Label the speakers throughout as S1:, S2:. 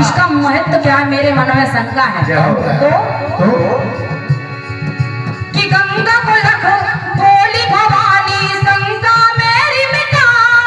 S1: इसका महत्व क्या है मेरे मन में शंका है। तो कि गंगा को लख बोली भवानी शंका मेरी मिटाओ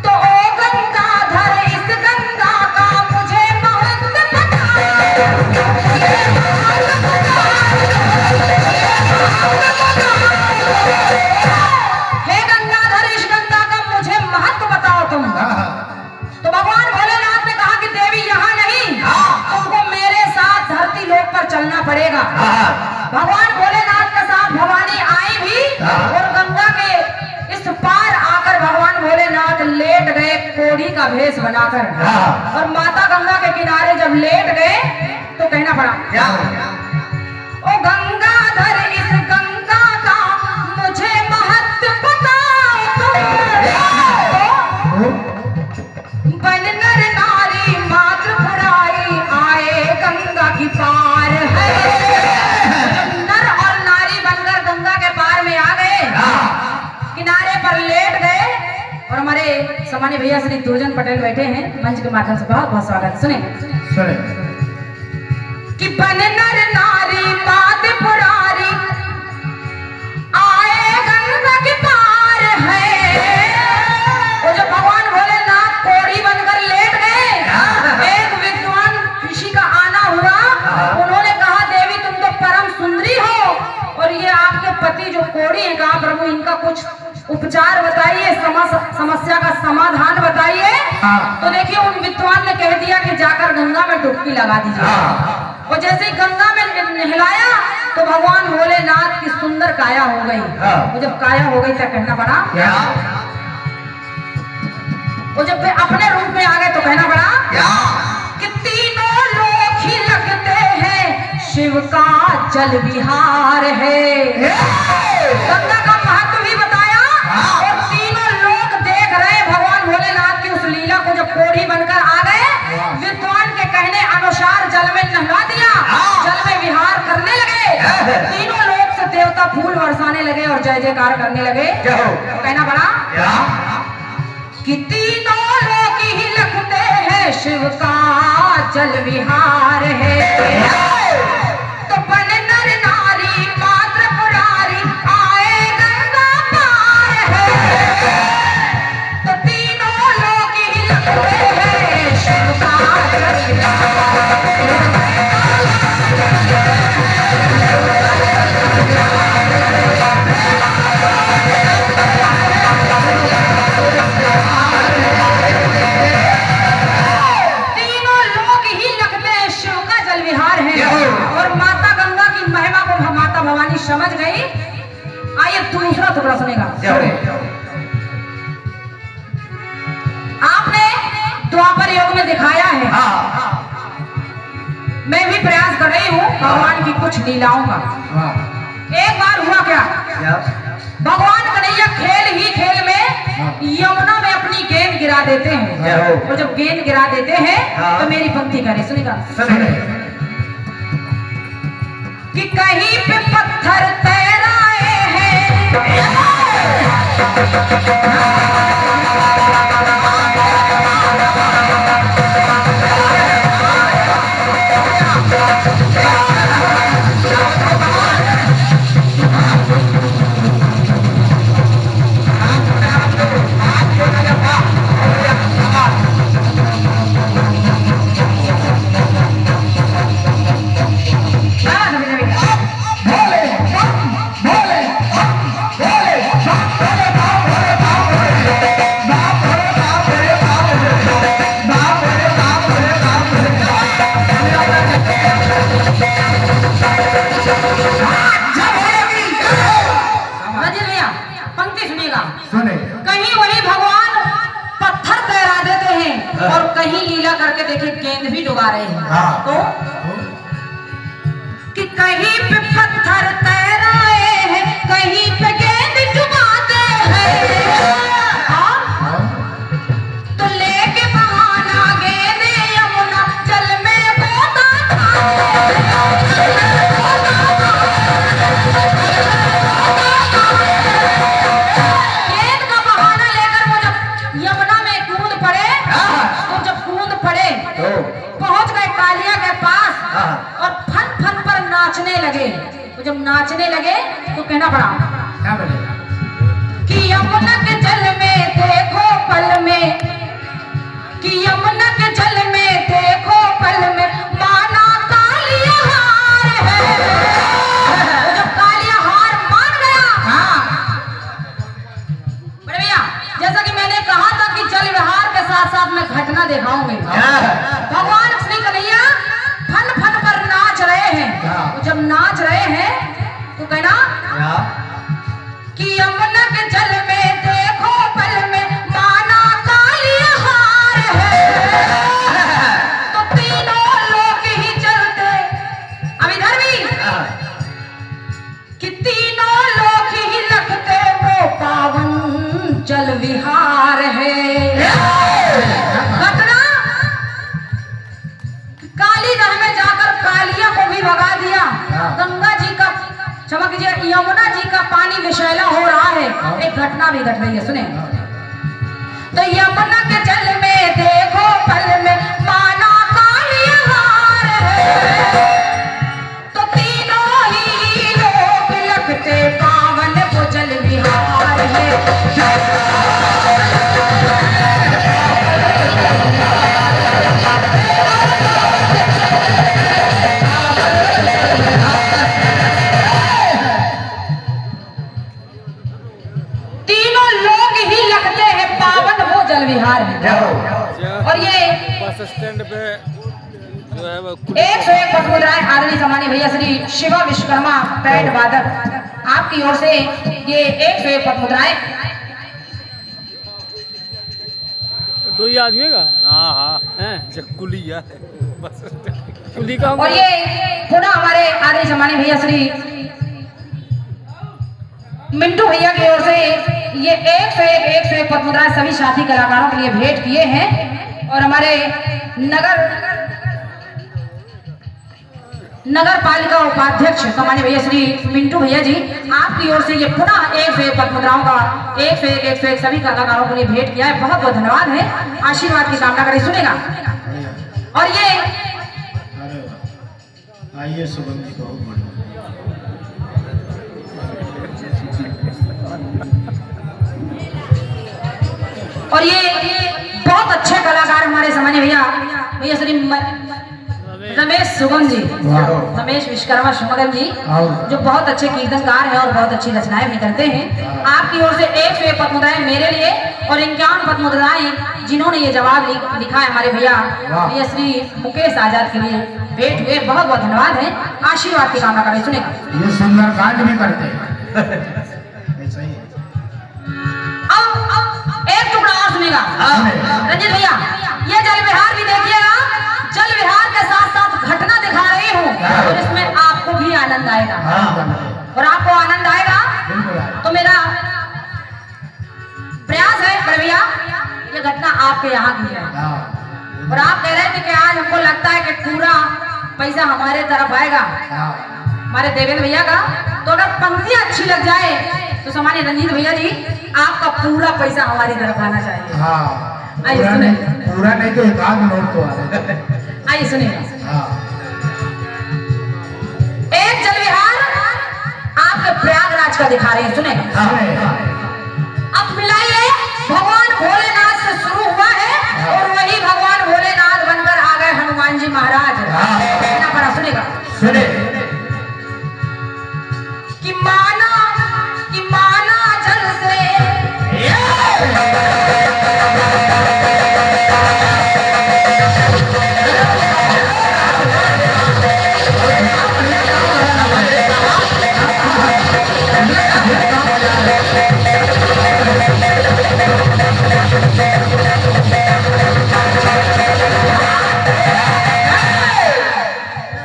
S1: तो ओ गंगाधर इस गंगा का मुझे महत्व बताओ। हे गंगाधर इस गंगा का मुझे महत्व बताओ तुम। तो भगवान भोलेनाथ ने कहा कि देवी यहाँ नहीं, तुमको मेरे साथ धरती लोक पर चलना पड़ेगा। भगवान भोलेनाथ के साथ भवानी आई भी और गंगा के इस पार आकर भगवान भोलेनाथ लेट गए कोढ़ी का भेष बनाकर। और माता गंगा के किनारे जब लेट गए तो कहना पड़ा, ओ गंगाधर इस गंगा का मुझे महत्व बताओ। बन नर नारी मातृ पुरारी आए गंगा की पार है। नर और नारी बनकर गंगा के पार में आ गए, किनारे पर लेट गए। और हमारे सामान्य भैया श्री दुर्जन पटेल बैठे हैं मंच के माध्यम से, बहुत बहुत स्वागत। सुने कि बन नर नारी मातृ पुरारी आए गंगा की पार है। वो जब भगवान भोलेनाथ कोढ़ी बनकर लेट गए, एक विद्वान ऋषि का आना हुआ। उन्होंने कहा, देवी तुम तो परम सुंदरी हो और ये आपके पति जो कोढ़ी है, कहा प्रभु इनका कुछ उपचार बताइए, समस्या का समाधान बताइए। तो देखिए उन विद्वान ने कह दिया कि जाकर गंगा में डुबकी लगा दीजिए। और जैसे ही गंगा में नहलाया तो भगवान भोलेनाथ की सुंदर काया हो गई। वो जब काया हो गई तब कहना पड़ा, वो जब अपने रूप में आ गए तो कहना पड़ा कि तीनों लोग ही लगते हैं शिव का जल विहार है। गंगा का महत्व भी बताया और तीनों लोग देख रहे भगवान भोलेनाथ की उस लीला को। जब कोढ़ी बनकर आ गए, विद्वान के कहने अनुसार जल में नहला दिया, जल में विहार करने लगे। तीनों लोग से देवता फूल बरसाने लगे और जय जयकार करने लगे। कहना पड़ा कि तीनों लोग ही लगते हैं शिव का जल विहार है। तो बन नर नारी मातृ पुरारी आए गंगा पार है। तो तीनों लोग ही लगते हैं शिव का जल विहार है। समझ गई। आइए दूसरा टुकड़ा सुनेगा। आपने द्वापर योग में दिखाया है, मैं भी प्रयास कर रही हूँ भगवान की कुछ लीलाओं का। एक बार हुआ क्या, भगवान कन्हैया खेल में यमुना में अपनी गेंद गिरा देते हैं। और जब गेंद गिरा देते हैं तो मेरी पंक्ति करे, सुनेगा। कि कहीं पे पत्थर तैराए हैं, कहीं वही भगवान पत्थर तैरा देते हैं और कहीं लीला करके देखिए गेंद भी डुबा रहे हैं। तो कि कहीं पे पत्थर तैराए हैं, कहीं पे गेंद डुबाते हैं। तो लेके बहाना गेंद यमुना जल में गोता गेंद का बहाना लेकर वो जब यमुना में कूद पड़े तो और फन फन पर नाचने लगे। तो जब नाचने लगे तो कहना पड़ा
S2: क्या बोले?
S1: कि यमुना के जल में देखो पल में, कि यमुना के जल में देखो पल में माना कालिया हार है। तो जब कालिया हार मान गया, बड़े भैया जैसा कि मैंने कहा था कि जल विहार के साथ साथ मैं घटना दिखाऊंगी। भगवान श्री कन्हैया फन फन पर नाच रहे हैं। तो जब नाच रहे हैं तो कहना कि यमुना के जल में देखो पल में माना कालिया हार है। तो तीनों लोग ही चलते, अब इधर भी कि तीनों लोग ही लगते वो पावन जल विहार है। घटना कालीदह में जाकर कालिया को भी भगा दिया। गंगा जी का चमक जी, यमुना जी का पानी विषैला हो रहा है। एक घटना भी घट रही है, सुने। तो यमुना के जल में देखो पल में माना कालिया हार है। तो तीनों ही लोग लगते पावन वो जल विहार है। विहार है। और ये
S3: बस स्टैंड पे जो है वो
S1: 101 पद मुद्राएं आदरणीय सम्मानीय भैया श्री शिवा विश्वकर्मा पैड वादक आपकी ओर से ये 101 पद मुद्राएं।
S3: दो ही आदमी का। हाँ हैं कुलिया बस कुली का।
S1: और ये पुनः हमारे आदरणीय सम्मानीय भैया श्री मिंटू भैया की ओर से ये 101 पद मुद्राएं सभी साथी कलाकारों के लिए भेंट किए हैं। और हमारे नगर पालिका उपाध्यक्ष सम्मानीय भैया श्री मिंटू भैया जी आपकी ओर से ये पुनः 101 पद मुद्राओं का 101 सभी कलाकारों के लिए भेंट किया है। बहुत बहुत धन्यवाद है, आशीर्वाद की कामना करें। सुनेगा और ये
S2: आइए सुगम जी बहुत बढ़िया।
S1: और ये बहुत अच्छे कलाकार हमारे सम्मानीय भैया श्री रमेश सुगम जी, रमेश विश्वकर्मा सुगम जी जो बहुत अच्छे कीर्तनकार हैं और बहुत अच्छी रचनाएं भी करते हैं। आपकी ओर से 101 पद मुद्राएं मेरे लिए और 51 पद मुद्राएं जिन्होंने ये जवाब लिखा है हमारे भैया श्री मुकेश आजाद के लिए भेंट हुए। बहुत बहुत धन्यवाद है, आशीर्वाद की कामना करें। सुनेगा
S2: ये सुंदरकांड भी करते हैं। ऐसा ही है।
S1: एक टुकड़ा और सुनेगा रंजित भैया, ये जल विहार भी देखिएगा। जल विहार के साथ साथ घटना दिखा रही हूँ और इसमें आपको भी आनंद आएगा। और आपको आनंद आएगा तो मेरा प्रयास है बड़े भैया, ये घटना आपके यहाँ की है। और आप कह रहे थे कि आज हमको लगता है कि पूरा पैसा हमारे तरफ आएगा, हमारे देवेंद्र भैया का। तो अगर पंक्तियां अच्छी लग जाए तो सम्मानित रंजीत भैया जी आपका पूरा पैसा हमारी तरफ आना चाहिए। आइए सुने।
S2: पूरा नहीं तो एक आध नोट तो आ।
S1: आइए सुनिएगा। एक जल विहार आपके प्रयागराज का दिखा रहे हैं, सुनेगा। अब मिलाइए, भगवान भोलेनाथ से शुरू हुआ है और वही भगवान भोलेनाथ बनकर आ गए हनुमान जी महाराज। कहना पड़ा, सुनेगा।
S2: सुने
S1: कि माना जल से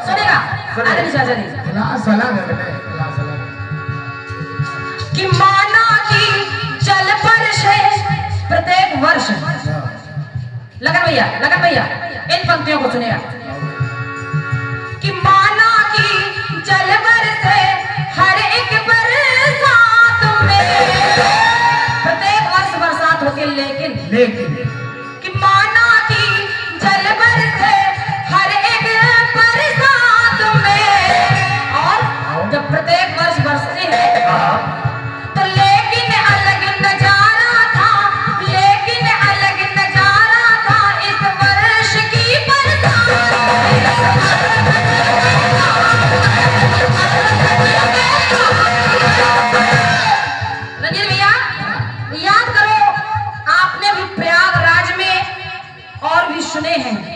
S1: सुनेगा आदमी चाचा जी कि माना की जल पर से प्रत्येक वर्ष लगन भैया इन पंक्तियों को सुनेगा कि माना की जल पर से हर एक बरसात में प्रत्येक वर्ष बरसात होती, लेकिन कि माना की जल पर से हर एक बरसात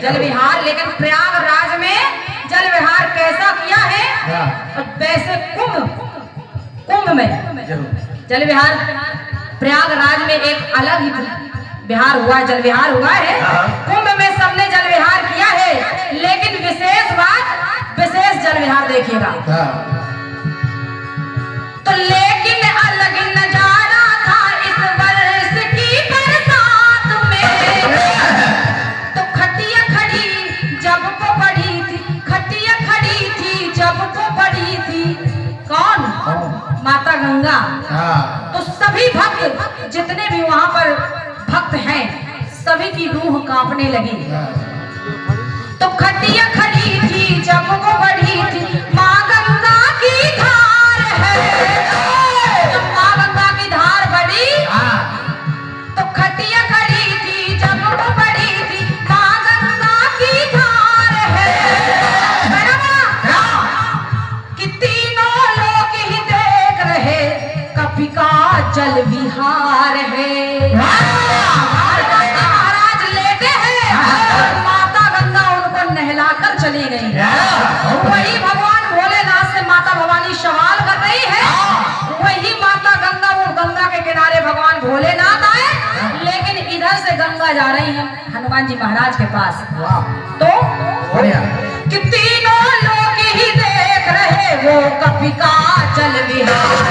S1: जल विहार, लेकिन प्रयागराज में जल विहार कैसा किया है? और वैसे कुंभ में जल विहार, प्रयागराज में एक अलग ही विहार हुआ है, जल विहार हुआ है। कुंभ में सबने जल विहार किया है, लेकिन विशेष बात, विशेष जल विहार देखिएगा तो। लेकिन अलग नजारा था इस वर्ष की बरसात में, तो खटिया खड़ी जब को पड़ी थी, खटिया खड़ी थी जब को पड़ी थी। कौन? माता गंगा। तो सभी भक्त जितने भी वहां पर भक्त हैं, सभी की रूह कांपने लगी। तो खटिया खड़ी थी जब वो बढ़ी थी, माँ गंगा की धार है। जब माँ गंगा की धार बढ़ी, तो खटिया खड़ी थी जब वो बढ़ी थी, माँ गंगा की धार है। कि तीनों लोग ही देख रहे, कभी का जल विहार है। महाराज लेटे हैं और माता गंगा उनको नहलाकर चली गई। वही भगवान भोलेनाथ से माता भवानी सवाल कर रही है, वही माता गंगा, वो गंगा के किनारे भगवान भोलेनाथ आए, लेकिन इधर से गंगा जा रही है हनुमान जी महाराज के पास। तो कि तीनों लोग ही देख रहे वो कभी का जल विहार।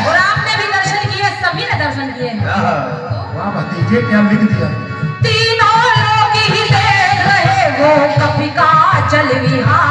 S1: और आपने भी दर्शन किए, सभी ने दर्शन किए हैं।
S2: वाह भतीजे, क्या लिख दिया।
S1: तीनों लोग ही देख रहे वो कभी का जल विहार।